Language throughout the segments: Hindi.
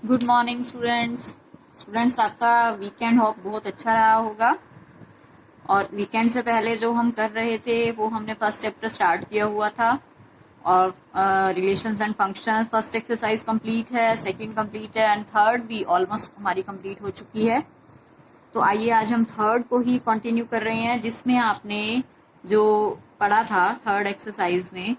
गुड मॉर्निंग स्टूडेंट्स आपका वीकेंड होप बहुत अच्छा रहा होगा। और वीकेंड से पहले जो हम कर रहे थे वो हमने फर्स्ट चैप्टर स्टार्ट किया हुआ था। और relations and functions first exercise complete है, सेकंड कंप्लीट है एंड थर्ड भी ऑलमोस्ट हमारी कंप्लीट हो चुकी है। तो आइए आज हम थर्ड को ही कंटिन्यू कर रहे हैं, जिसमें आपने जो पढ़ा था थर्ड एक्सरसाइज में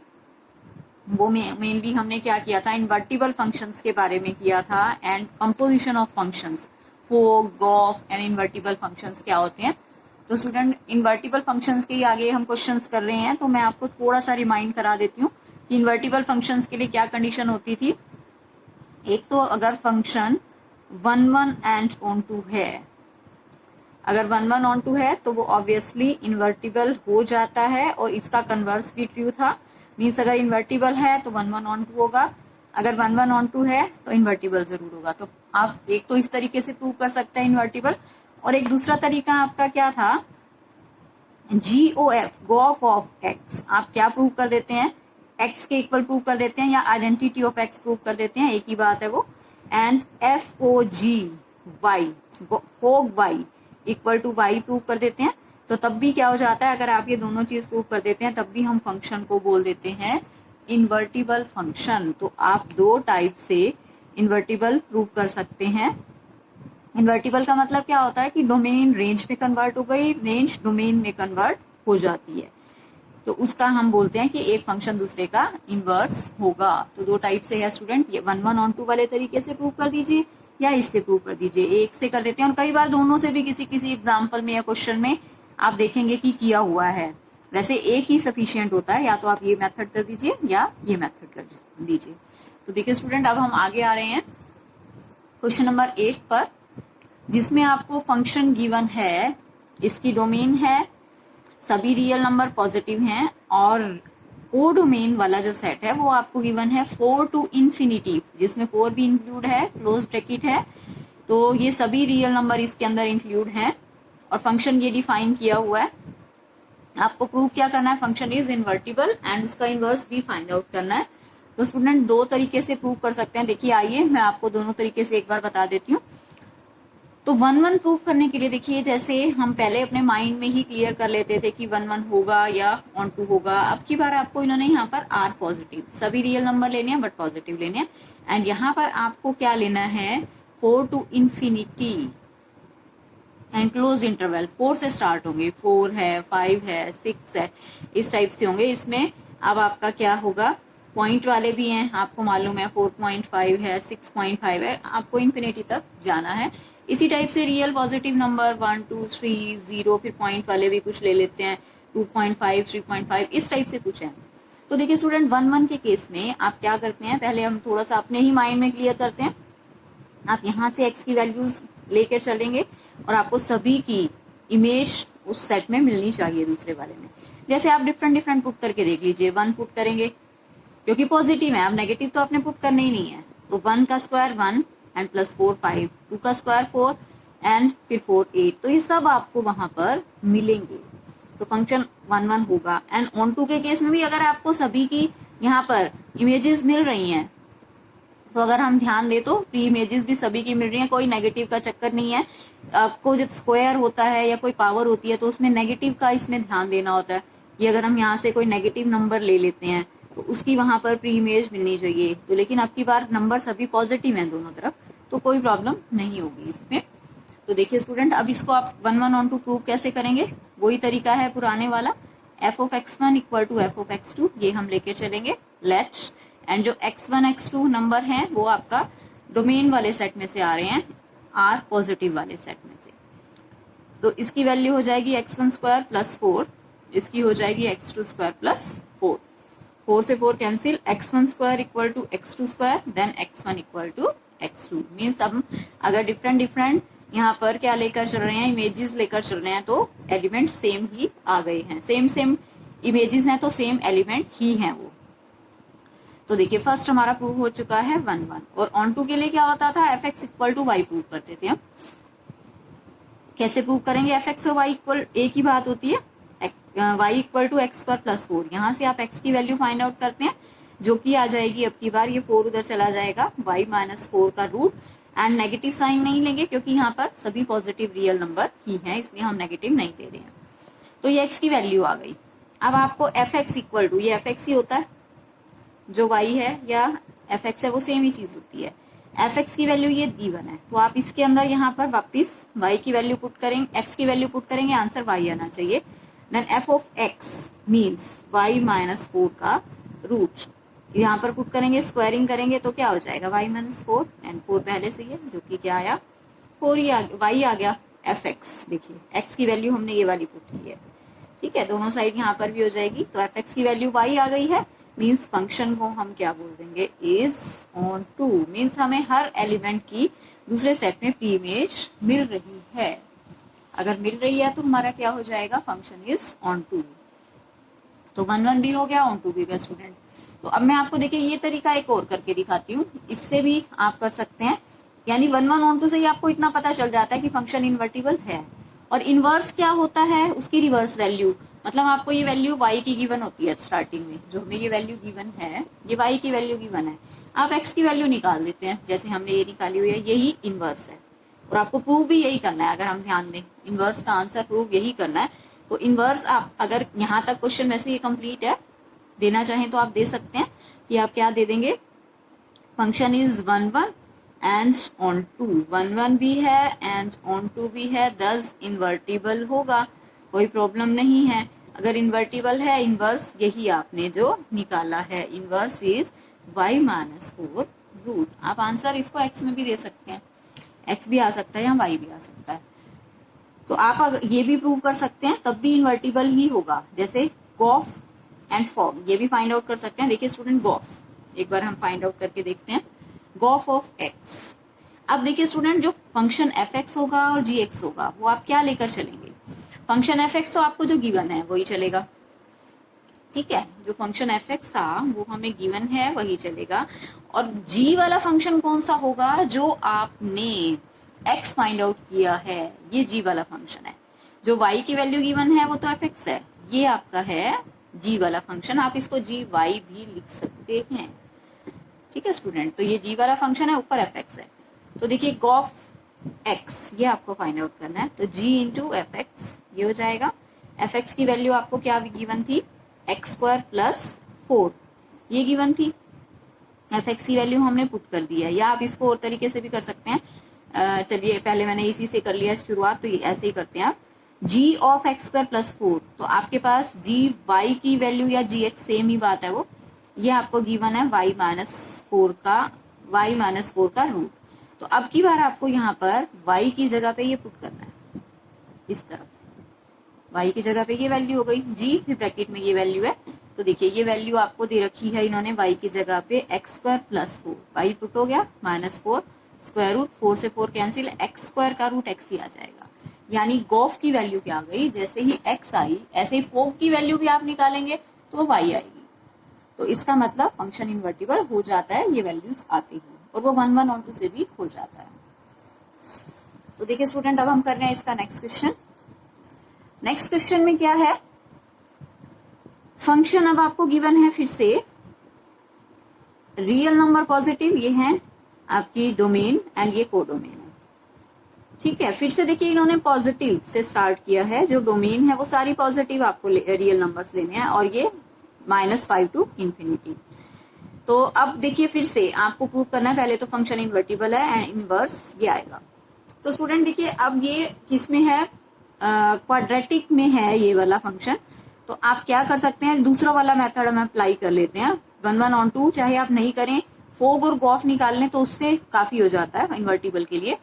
वो मेनली हमने क्या किया था, इन्वर्टिबल फंक्शंस के बारे में किया था and composition of functions, fog, gof and invertible functions क्या होते हैं। तो स्टूडेंट इन्वर्टिबल फंक्शंस के ही आगे हम क्वेश्चंस कर रहे हैं, तो मैं आपको थोड़ा सा रिमाइंड करा देती हूँ कि इन्वर्टिबल फंक्शंस के लिए क्या कंडीशन होती थी। एक तो अगर फंक्शन 1 1 एंड ऑन टू है, अगर 1 1 ऑन टू है तो वो ऑब्वियसली इन्वर्टिबल हो जाता है, और इसका कन्वर्स भी ट्रू था। मीन्स अगर इन्वर्टिबल है तो 1 1 ऑन टू होगा, अगर 1 1 ऑन टू है तो इन्वर्टिबल जरूर होगा। तो आप एक तो इस तरीके से प्रूव कर सकते हैं इन्वर्टिबल, और एक दूसरा तरीका आपका क्या था, GOF, गॉफ ऑफ एक्स। आप क्या प्रूव कर देते हैं, एक्स के इक्वल प्रूव कर देते हैं या आइडेंटिटी ऑफ एक्स प्रूव कर देते हैं, एक ही बात है वो। And FOG y, fog y equal to y prove कर देते हैं। तो तब भी क्या हो जाता है, अगर आप ये दोनों चीज प्रूव कर देते हैं तब भी हम फंक्शन को बोल देते हैं इन्वर्टिबल फंक्शन। तो आप दो टाइप से इन्वर्टिबल प्रूव कर सकते हैं। इन्वर्टिबल का मतलब क्या होता है कि डोमेन रेंज में कन्वर्ट हो गई, रेंज डोमेन में कन्वर्ट हो जाती है, तो उसका हम बोलते हैं कि एक फंक्शन दूसरे का इनवर्स होगा। तो दो टाइप से है स्टूडेंट, ये 1 1 ऑन टू वाले तरीके से प्रूव कर दीजिए या इससे प्रूव कर दीजिए, एक से कर देते हैं। और कई बार दोनों से भी किसी किसी एग्जाम्पल में या क्वेश्चन में आप देखेंगे कि किया हुआ है। वैसे एक ही सफिशियंट होता है, या तो आप ये मेथड कर दीजिए या ये मेथड कर दीजिए। तो देखिए स्टूडेंट, अब हम आगे आ रहे हैं क्वेश्चन नंबर 8 पर, जिसमें आपको फंक्शन गिवन है, इसकी डोमेन है सभी रियल नंबर पॉजिटिव हैं, और को डोमेन वाला जो सेट है वो आपको गिवन है 4 to इंफिनिटी, जिसमें 4 भी इंक्लूड है, क्लोज ब्रैकेट है। तो ये सभी रियल नंबर इसके अंदर इंक्लूड हैं, और फंक्शन ये डिफाइन किया हुआ है। आपको प्रूव क्या करना है, फंक्शन इज इन्वर्टिबल एंड उसका इनवर्स भी फाइंड आउट करना है। तो स्टूडेंट दो तरीके से प्रूव कर सकते हैं। देखिए आइए मैं आपको दोनों तरीके से एक बार बता देती हूँ। तो 1 1 प्रूव करने के लिए देखिए, जैसे हम पहले अपने माइंड में ही क्लियर कर लेते थे कि 1 1 होगा या ऑन टू होगा, अब की बार आपको इन्होंने यहाँ पर आर पॉजिटिव, सभी रियल नंबर लेने हैं बट पॉजिटिव लेने हैं। एंड यहाँ पर आपको क्या लेना है, 4 to infinity and close interval. 4 से स्टार्ट होंगे, 4 है, 5 है, 6 है, इस टाइप से होंगे। इसमें अब आपका क्या होगा, पॉइंट वाले भी हैं, आपको मालूम है 4.5 है, 6.5 है, आपको इंफिनिटी तक जाना है। इसी टाइप से रियल पॉजिटिव नंबर 1 2 3 0, फिर पॉइंट वाले भी कुछ ले लेते हैं, 2.5 3.5, इस टाइप से कुछ है। तो देखिए स्टूडेंट 1 1 के केस में आप क्या करते हैं, पहले हम थोड़ा सा अपने ही माइंड में क्लियर करते हैं। आप यहाँ से एक्स की वैल्यूज लेकर चलेंगे और आपको सभी की इमेज उस सेट में मिलनी चाहिए दूसरे वाले में। जैसे आप डिफरेंट डिफरेंट पुट करके देख लीजिए, 1 पुट करेंगे क्योंकि पॉजिटिव है, अब नेगेटिव तो आपने पुट करना ही नहीं है। तो 1 का स्क्वायर 1 एंड प्लस 4 5, 2 का स्क्वायर 4 एंड फिर 4 8, तो ये सब आपको वहां पर मिलेंगे। तो फंक्शन 1 1 होगा। एंड ऑन टू के केस में भी अगर आपको सभी की यहाँ पर इमेजेस मिल रही हैं, तो अगर हम ध्यान दे तो प्री इमेजेस भी सभी की मिल रही है, कोई नेगेटिव का चक्कर नहीं है। आपको जब स्क्वायर होता है या कोई पावर होती है तो उसमें नेगेटिव का इसमें ध्यान देना होता है। ये अगर हम यहाँ से कोई नेगेटिव नंबर ले लेते हैं तो उसकी वहां पर प्री इमेज मिलनी चाहिए। तो लेकिन अब की बार नंबर सभी पॉजिटिव हैं दोनों तरफ, तो कोई प्रॉब्लम नहीं होगी इसमें। तो देखिए स्टूडेंट, अब इसको आप 1 1 ऑन टू प्रूव कैसे करेंगे, वही तरीका है पुराने वाला, f(x1) इक्वल टू f(x2), ये हम लेके चलेंगे लेट्स। एंड जो x1 x2 नंबर हैं वो आपका डोमेन वाले सेट में से आ रहे हैं, आर पॉजिटिव वाले सेट में से। तो इसकी वैल्यू हो जाएगी x1 स्क्वायर प्लस 4, इसकी हो जाएगी x2 स्क्वायर प्लस 4, 4 से 4 cancel, x1 square equal to x2 square, then x1 equal to x2। Means अब अगर डिफरेंट डिफरेंट यहाँ पर क्या लेकर चल रहे हैं, इमेजेस लेकर चल रहे हैं, तो एलिमेंट सेम ही आ गए हैं, सेम सेम इमेजेस हैं तो सेम एलिमेंट ही हैं वो। तो देखिए फर्स्ट हमारा प्रूव हो चुका है 1 1। और ऑन टू के लिए क्या होता था, fx equal to y prove करते थे हम। कैसे प्रूव करेंगे, fx और y इक्वल, एक ही बात होती है, y equal to x square plus 4। यहाँ से आप x की वैल्यू फाइंड आउट करते हैं, जो कि आ जाएगी अब की बार, ये 4 उधर चला जाएगा, y माइनस 4 का रूट, एंड नेगेटिव साइन नहीं लेंगे क्योंकि यहाँ पर सभी पॉजिटिव रियल नंबर ही हैं, इसलिए हम नेगेटिव नहीं ले रहे हैं। तो ये x की वैल्यू आ गई। अब आपको एफ एक्स इक्वल टू, ये एफ एक्स ही होता है, जो y है या एफ एक्स है वो सेम ही चीज होती है। एफ एक्स की वैल्यू ये गिवन है, तो आप इसके अंदर यहाँ पर वापिस y की वैल्यू पुट करेंगे, x की वैल्यू पुट करेंगे, आंसर y आना चाहिए। Then f of x means y minus 4 का रूट, यहाँ पर पुट करेंगे, स्क्वायरिंग करेंगे तो क्या हो जाएगा y माइनस 4, एंड 4 पहले से ही है जो कि क्या आया 4 ही आ गया, y आ गया। एफ एक्स देखिए x की वैल्यू हमने ये वाली पुट की है, ठीक है, दोनों साइड यहाँ पर भी हो जाएगी। तो एफ एक्स की वैल्यू y आ गई है, मीन्स फंक्शन को हम क्या बोल देंगे, इज ऑन टू, मीन्स हमें हर एलिमेंट की दूसरे सेट में प्री इमेज मिल रही है। अगर मिल रही है तो हमारा क्या हो जाएगा, फंक्शन इज ऑन टू। तो 1 1 भी हो गया, ऑन टू भी हो गया स्टूडेंट। तो अब मैं आपको देखिए ये तरीका एक और करके दिखाती हूँ, इससे भी आप कर सकते हैं। यानी 1 1 ऑन टू से ही आपको इतना पता चल जाता है कि फंक्शन इन्वर्टिबल है। और इनवर्स क्या होता है, उसकी रिवर्स वैल्यू, मतलब आपको ये वैल्यू y की गिवन होती है स्टार्टिंग में, जो हमें ये वैल्यू गिवन है, ये y की वैल्यू गिवन है, आप x की वैल्यू निकाल देते हैं, जैसे हमने ये निकाली हुई है, यही इनवर्स है। और आपको प्रूव भी यही करना है, अगर हम ध्यान दें इनवर्स का आंसर प्रूव यही करना है। तो इनवर्स आप अगर यहाँ तक क्वेश्चन वैसे ये कंप्लीट है, देना चाहें तो आप दे सकते हैं कि आप क्या दे देंगे, function is 1 1 and onto, 1 1 भी है एंड ऑन टू भी है, दस इन्वर्टिबल होगा, कोई प्रॉब्लम नहीं है। अगर इन्वर्टिबल है, इनवर्स यही आपने जो निकाला है, inverse is y minus 4 root. आप आंसर इसको x में भी दे सकते हैं, x भी आ सकता है या y भी आ सकता है। तो आप अगर ये भी प्रूव कर सकते हैं, तब भी इन्वर्टिबल ही होगा, जैसे गॉफ एंड फॉग, ये भी फाइंड आउट कर सकते हैं। देखिए स्टूडेंट गॉफ, एक बार हम फाइंड आउट करके देखते हैं, गॉफ ऑफ x। अब देखिए स्टूडेंट, जो फंक्शन एफ एक्स होगा और जी एक्स होगा वो आप क्या लेकर चलेंगे, फंक्शन एफ एक्स तो आपको जो गिवन है वही चलेगा, ठीक है, जो फंक्शन एफ एक्स था वो हमें गिवन है वही चलेगा। और जी वाला फंक्शन कौन सा होगा, जो आपने एक्स फाइंड आउट किया है, ये जी वाला फंक्शन है। जो वाई की वैल्यू गिवन है वो तो एफ एक्स है, ये आपका है जी वाला फंक्शन, आप इसको जी वाई भी लिख सकते हैं, ठीक है स्टूडेंट। तो ये जी वाला फंक्शन है, ऊपर एफ एक्स है। तो देखिए गॉफ एक्स, ये आपको फाइंड आउट करना है, तो जी इंटू एफ एक्स ये हो जाएगा। एफ एक्स की वैल्यू आपको क्या गिवन थी, एक्स स्क्वायर प्लस 4, ये गिवन थी। एफ एक्स की वैल्यू हमने पुट कर दी है, या आप इसको और तरीके से भी कर सकते हैं। चलिए पहले मैंने इसी से कर लिया शुरुआत, तो ये ऐसे ही करते हैं आप, जी ऑफ एक्स स्क्वायर प्लस 4, तो आपके पास जी वाई की वैल्यू या जी एक्स सेम ही बात है वो, ये आपको गिवन है y माइनस 4 का रूट। तो अब की बार आपको यहाँ पर y की जगह पे ये पुट करना है, इस तरफ y की जगह पे ये वैल्यू हो गई g, फिर ब्रैकेट में ये वैल्यू है। तो देखिए ये वैल्यू आपको दे रखी है इन्होंने y की जगह पे x square plus 4, y put हो गया माइनस 4, स्क्वायर रूट 4 से 4 कैंसिल, एक्स स्क्वायर का रूट x ही आ जाएगा। यानी गॉफ की वैल्यू क्या आ गई, जैसे ही x आई ऐसे ही फोक की वैल्यू भी आप निकालेंगे तो वो y आएगी। तो इसका मतलब फंक्शन इन्वर्टिबल हो जाता है ये वैल्यूज आते ही, और वो 1 1 ऑन टू से भी हो जाता है। तो देखिए स्टूडेंट, अब हम कर रहे हैं इसका नेक्स्ट क्वेश्चन। नेक्स्ट क्वेश्चन में क्या है, फंक्शन अब आपको गिवन है, फिर से रियल नंबर पॉजिटिव, ये है आपकी डोमेन एंड ये कोडोमेन है, ठीक है। फिर से देखिए इन्होंने पॉजिटिव से स्टार्ट किया है, जो डोमेन है वो सारी पॉजिटिव आपको रियल नंबर्स लेने हैं, और ये -5 टू इंफिनिटी। तो अब देखिए फिर से आपको प्रूव करना है, पहले तो फंक्शन इन्वर्टिबल है एंड इनवर्स ये आएगा। तो स्टूडेंट देखिए अब ये किस में है, क्वाड्रेटिक में है ये वाला फंक्शन। तो आप क्या कर सकते हैं, दूसरा वाला मेथड हम अप्लाई कर लेते हैं, 1 1 ऑन टू, चाहे आप नहीं करें, फोग और गॉफ निकाल लें तो उससे काफी हो जाता है इन्वर्टिबल के लिए।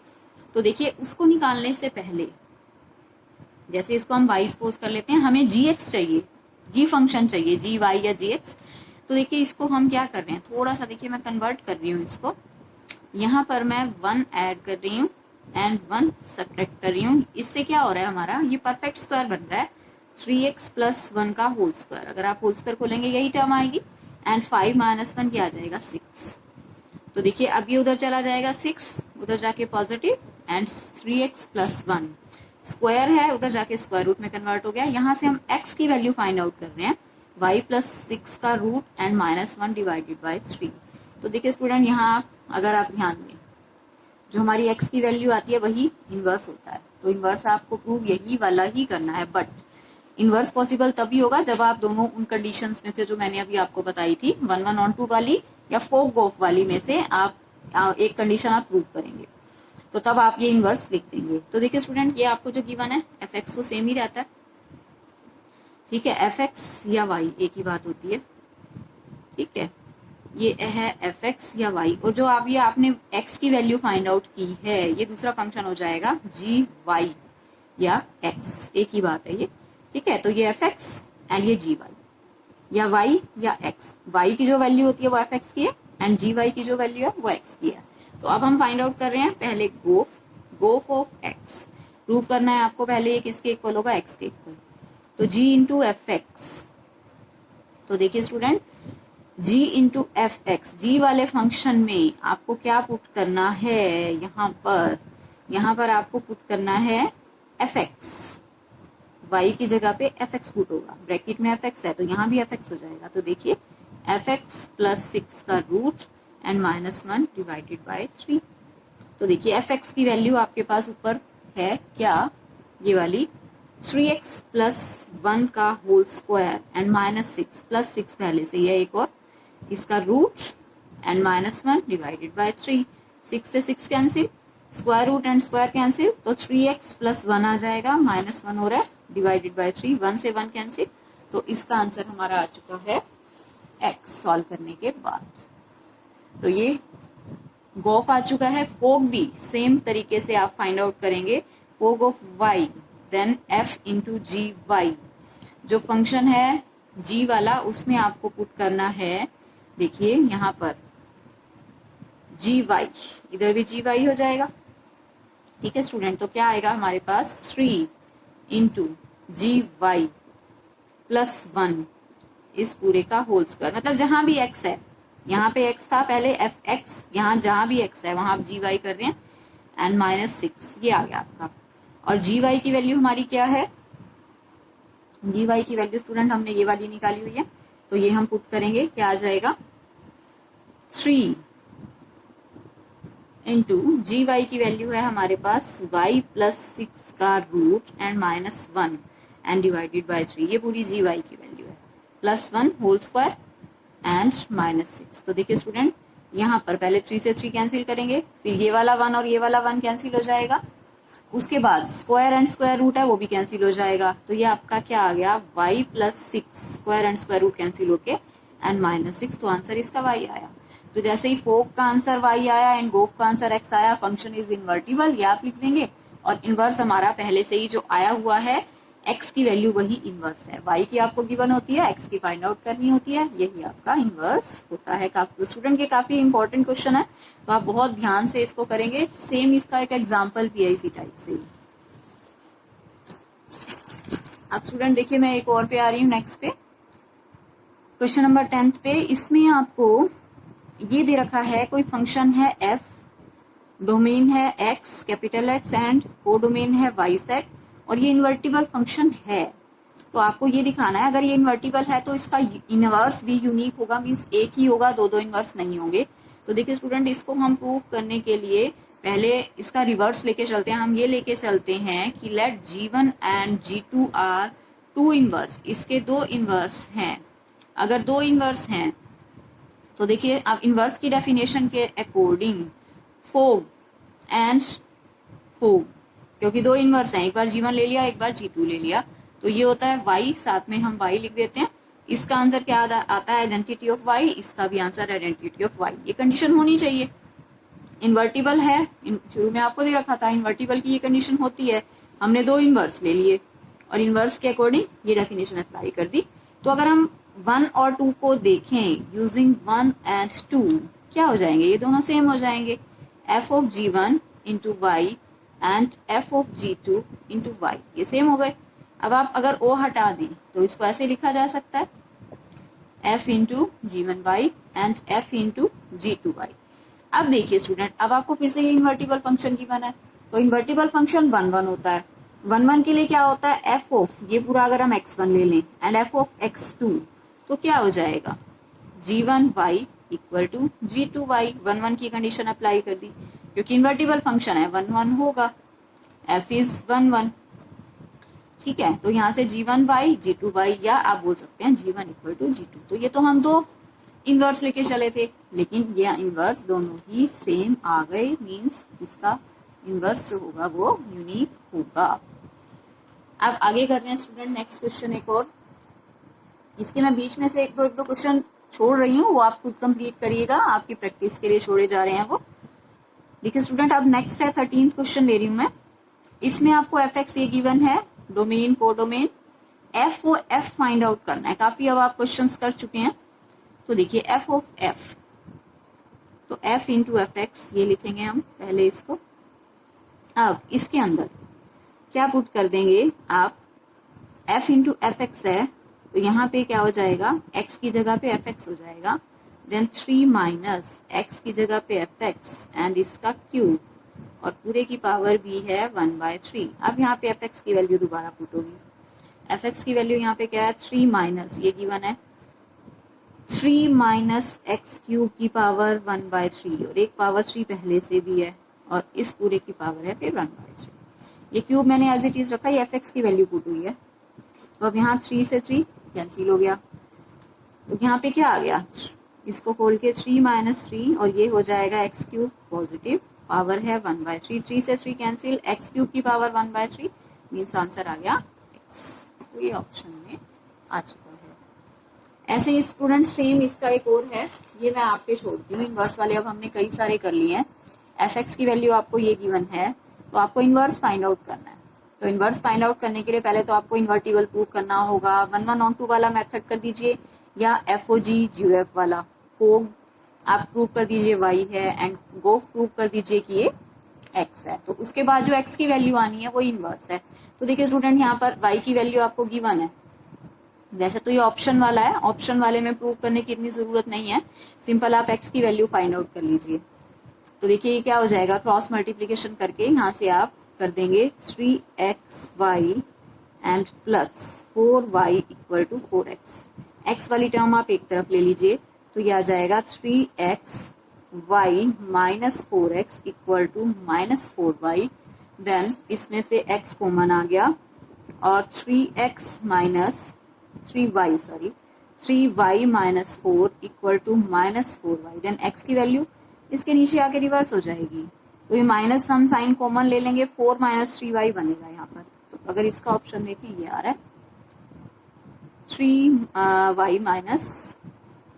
तो देखिए उसको निकालने से पहले, जैसे इसको हम y सपोज कर लेते हैं, हमें जी एक्स चाहिए, जी फंक्शन चाहिए, जी वाई या जी एक्स। तो देखिए इसको हम क्या कर रहे हैं, थोड़ा सा देखिए मैं कन्वर्ट कर रही हूँ इसको, यहाँ पर मैं 1 ऐड कर रही हूँ एंड 1 सब्ट्रैक्ट कर रही हूँ। इससे क्या हो रहा है, हमारा ये परफेक्ट स्क्वायर बन रहा है, 3x + 1 का होल स्क्वायर। अगर आप होल स्क्वायर खोलेंगे यही टर्म आएगी, एंड 5 - 1 क्या आ जाएगा, 6। तो देखिए अब ये उधर चला जाएगा 6, उधर जाके पॉजिटिव, एंड 3x + 1 स्क्वायर है, उधर जाके स्क्वायर रूट में कन्वर्ट हो गया। यहाँ से हम x की वैल्यू फाइंड आउट कर रहे हैं, y प्लस 6 का रूट एंड -1 डिवाइडेड बाय 3। तो देखिए स्टूडेंट, यहाँ अगर आप ध्यान दें, जो हमारी x की वैल्यू आती है वही इनवर्स होता है। तो इनवर्स आपको प्रूव यही वाला ही करना है, बट इनवर्स पॉसिबल तभी होगा जब आप दोनों उन कंडीशंस में से जो मैंने अभी आपको बताई थी 1 1 on 2 वाली या फोक-गोफ वाली में से आप एक कंडीशन आप प्रूव करेंगे, तो तब आप ये इनवर्स लिख देंगे। तो देखिए स्टूडेंट, ये आपको जो गिवन है एफ एक्स तो सेम ही रहता है, ठीक है। एफ एक्स या वाई एक ही बात होती है, ठीक है। ये है एफ एक्स या वाई, और जो आप ये आपने एक्स की वैल्यू फाइंड आउट की है ये दूसरा फंक्शन हो जाएगा जी वाई या एक्स, एक ही बात है ये, ठीक है। तो ये एफ एक्स एंड ये जी वाई या वाई या एक्स, वाई की जो वैल्यू होती है वो एफ एक्स की है एंड जी वाई की जो वैल्यू है वो एक्स की है। तो अब हम फाइंड आउट कर रहे हैं पहले गोफ ऑफ एक्स, प्रूव करना है आपको पहले ये किसके इक्वल होगा, एक्स के इक्वल। तो जी इंटू एफ एक्स, तो देखिए student, g into F X, G वाले फंक्शन में आपको क्या पुट करना है, यहाँ पर आपको पुट करना है एफ एक्स, y की जगह पे एफ एक्स पुट होगा, ब्रैकेट में एफ एक्स है तो यहाँ भी एफ एक्स हो जाएगा। तो देखिए एफ एक्स प्लस 6 का रूट एंड -1 डिवाइडेड बाय 3। तो देखिए एफ एक्स की वैल्यू आपके पास ऊपर है क्या, ये वाली 3x प्लस 1 का होल स्क्वायर एंड -6 प्लस 6 पहले से ही है एक और, इसका रूट एंड -1 डिवाइडेड बाय 3। 6 से 6 cancel, square root and square cancel, तो 3x प्लस 1 आ जाएगा, -1 हो रहा है डिवाइडेड बाय 3, 1 से 1 कैंसिल। तो इसका आंसर हमारा आ चुका है x सॉल्व करने के बाद। तो ये गोफ आ चुका है। फोक भी सेम तरीके से आप फाइंड आउट करेंगे, fog of y then f into ji Y, जो फंक्शन है g वाला उसमें आपको पुट करना है, देखिए यहाँ पर जी वाई, इधर भी जी वाई हो जाएगा, ठीक है स्टूडेंट। तो क्या आएगा हमारे पास 3 इंटू जी वाई प्लस 1 इस पूरे का होल स्क्वायर, मतलब जहां भी x है, यहाँ पे x था पहले एफ एक्स, यहाँ जहां भी x है वहां आप जी वाई कर रहे हैं एंड -6 ये आ गया आपका। और जी वाई की वैल्यू हमारी क्या है, जी वाई की वैल्यू स्टूडेंट हमने ये वाली निकाली हुई है, तो ये हम पुट करेंगे, क्या आ जाएगा 3 इंटू जी वाई की वैल्यू है हमारे पास y प्लस 6 का root and -1 and divided by 3, ये पूरी जी वाई की वैल्यू है, +1 होल स्क्वायर एंड -6। तो देखिए स्टूडेंट, यहाँ पर पहले 3 से 3 कैंसिल करेंगे, फिर ये वाला 1 और ये वाला 1 कैंसिल हो जाएगा, उसके बाद स्क्वायर एंड स्क्वायर रूट है वो भी कैंसिल हो जाएगा। तो ये आपका क्या आ गया, y plus 6, square and square root cancel होके एंड -6, तो आंसर इसका y आया। तो जैसे ही फोक का आंसर y आया एंड गोफ का आंसर x आया, फंक्शन इज इन्वर्टिबल, ये आप लिख देंगे। और इनवर्स हमारा पहले से ही जो आया हुआ है, x की वैल्यू वही इनवर्स है, y की आपको गिवन होती है, x की फाइंड आउट करनी होती है, यही आपका इनवर्स होता है। स्टूडेंट के काफी इंपॉर्टेंट क्वेश्चन है, तो आप बहुत ध्यान से इसको करेंगे। सेम इसका एक एग्जाम्पल भी है इसी टाइप से। अब स्टूडेंट देखिए, मैं एक और पे आ रही हूँ, नेक्स्ट पे क्वेश्चन नंबर 10 पे। इसमें आपको ये दे रखा है, कोई फंक्शन है f, डोमेन है x कैपिटल X एंड को डोमेन है y सेट, और ये इन्वर्टिबल फंक्शन है। तो आपको ये दिखाना है, अगर ये इन्वर्टिबल है तो इसका इनवर्स भी यूनिक होगा, मीन्स एक ही होगा, दो इनवर्स नहीं होंगे। तो देखिए स्टूडेंट, इसको हम प्रूव करने के लिए पहले इसका रिवर्स लेके चलते हैं। हम ये लेके चलते हैं कि late G1 and G2 are 2 inverse, इसके 2 इनवर्स हैं। अगर 2 इनवर्स हैं तो देखिए अब इनवर्स की डेफिनेशन के अकॉर्डिंग फोग एंड फोग, क्योंकि 2 इनवर्स हैं, एक बार G1 ले लिया, एक बार G2 ले लिया, तो ये होता है y, साथ में हम y लिख देते हैं। इसका आंसर क्या आता है, आइडेंटिटी ऑफ y, इसका भी आंसर आइडेंटिटी ऑफ y। ये कंडीशन होनी चाहिए, इन्वर्टिबल है, शुरू में आपको दे रखा था इन्वर्टिबल की ये कंडीशन होती है। हमने 2 इनवर्स ले लिए और इनवर्स के अकॉर्डिंग ये डेफिनेशन अप्लाई कर दी। तो अगर हम 1 और 2 को देखें यूजिंग 1 एंड 2, क्या हो जाएंगे, ये दोनों सेम हो जाएंगे, f of G1 into y and f of G2 into y, ये सेम हो गए। अब आप अगर o हटा दें तो इसको ऐसे लिखा जा सकता है, f into G1y and f into G2y। अब देखिए स्टूडेंट, अब आपको फिर से ये इन्वर्टिबल फंक्शन की बना है, तो इन्वर्टिबल फंक्शन 1 1 होता है। 1 1 के लिए क्या होता है, f ऑफ, ये पूरा अगर हम x1 ले लें एंड f ऑफ x2, तो क्या हो जाएगा, g1y इक्वल टू g2y, 1 1 की कंडीशन अप्लाई कर दी, क्योंकि इन्वर्टिबल फंक्शन है 1 1 होगा, f इज 1 1। ठीक है, तो यहाँ से g1y g2y, या आप बोल सकते हैं g1 इक्वल टू g2। तो ये तो हम दो इनवर्स लेके चले थे, लेकिन ये इनवर्स दोनों ही सेम आ गए, मींस इसका इनवर्स जो होगा वो यूनिक होगा। अब आगे कर रहे हैं स्टूडेंट नेक्स्ट क्वेश्चन एक और। इसके मैं बीच में से एक दो क्वेश्चन छोड़ रही हूँ, वो आप खुद कंप्लीट करिएगा, आपकी प्रैक्टिस के लिए छोड़े जा रहे हैं वो। देखिए स्टूडेंट, अब नेक्स्ट है 13th क्वेश्चन ले रही हूँ मैं। इसमें आपको एफ एक्स ये गिवन है, डोमेन को domain, f o f find out करना है। काफी अब आप क्वेश्चंस कर चुके हैं, तो देखिए एफ ऑफ एफ, तो एफ इंटू एफ एक्स ये लिखेंगे हम पहले इसको। अब इसके अंदर क्या पुट कर देंगे आप, एफ इंटू एफ एक्स है, तो यहाँ पे क्या हो जाएगा, x की जगह पे एफ एक्स हो जाएगा, देन 3 माइनस एक्स की जगह पे एफ एक्स एंड इसका क्यूब, और पूरे की पावर भी है 1/3। अब यहाँ पे एफ एक्स की वैल्यू दोबारा पुट होगी, एफ एक्स की वैल्यू यहाँ पे क्या है 3 माइनस, ये गिवन है 3 माइनस एक्स क्यूब की पावर 1/3, और एक पावर 3 पहले से भी है, और इस पूरे की पावर है फिर 1/3। ये क्यूब मैंने एज इट इज रखा, ये एफ एक्स की वैल्यू पुट हुई है। तो अब यहाँ 3 से 3 कैंसिल हो गया, तो यहाँ पे क्या आ गया, इसको खोल के 3 माइनस 3, और ये हो जाएगा एक्स क्यूब, पॉजिटिव पावर है 1/3, 3 से 3 कैंसिल, एक्स क्यूब की पावर 1/3, मीन्स आंसर आ गया x। तो ये ऑप्शन में आ चुका है। ऐसे ही स्टूडेंट सेम इसका एक और है, ये मैं आप पे छोड़ती हूँ। इनवर्स वाले अब हमने कई सारे कर लिए हैं। एफ एक्स की वैल्यू आपको ये गिवन है, तो आपको इनवर्स फाइंड आउट करना है। तो इनवर्स फाइंड आउट करने के लिए पहले तो आपको इन्वर्टिबल प्रूव करना होगा। 1 1 on 2 वाला मेथड कर दीजिए, या FOG GF वाला, फोग आप प्रूव कर दीजिए y है, एंड गो प्रूव कर दीजिए कि ये x है। तो उसके बाद जो x की वैल्यू आनी है वो इनवर्स है। तो देखिए स्टूडेंट, यहाँ पर y की वैल्यू आपको गिवन है। वैसे तो ये ऑप्शन वाला है, ऑप्शन वाले में प्रूव करने की इतनी जरूरत नहीं है, सिंपल आप x की वैल्यू फाइंड आउट कर लीजिए। तो देखिए ये क्या हो जाएगा, क्रॉस मल्टीप्लीकेशन करके यहाँ से आप कर देंगे 3xy and plus 4y equal to 4x। x वाली टर्म आप एक तरफ ले लीजिए, तो ये आ जाएगा 3xy minus 4x equal to minus 4y। Then इसमें से x कॉमन आ गया, और 3x minus 3y minus 4 equal to minus 4y। Then x की वैल्यू इसके नीचे आके रिवर्स हो जाएगी, तो ये माइनस हम साइन कॉमन ले लेंगे, 4 माइनस 3y बनेगा यहाँ पर। तो अगर इसका ऑप्शन देखें, ये आ रहा है 3y minus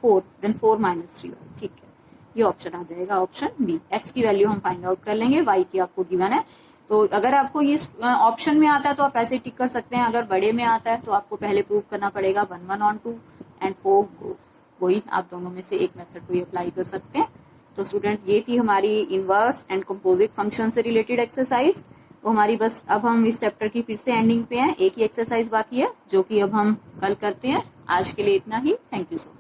4, then 4 minus 3y। ठीक है, ये ऑप्शन आ जाएगा ऑप्शन बी। x की वैल्यू हम फाइंड आउट कर लेंगे, y की आपको गिवन है। तो अगर आपको ये ऑप्शन में आता है तो आप ऐसे टिक कर सकते हैं, अगर बड़े में आता है तो आपको पहले प्रूव करना पड़ेगा 1 1 on 2 एंड 4 गो। वही आप दोनों में से एक मेथड को अप्लाई कर सकते हैं। तो स्टूडेंट, ये थी हमारी इनवर्स एंड कंपोजिट फंक्शन से रिलेटेड एक्सरसाइज। तो हमारी बस अब हम इस चैप्टर की फिर से एंडिंग पे हैं, एक ही एक्सरसाइज बाकी है जो कि अब हम कल करते हैं। आज के लिए इतना ही, थैंक यू सो मच।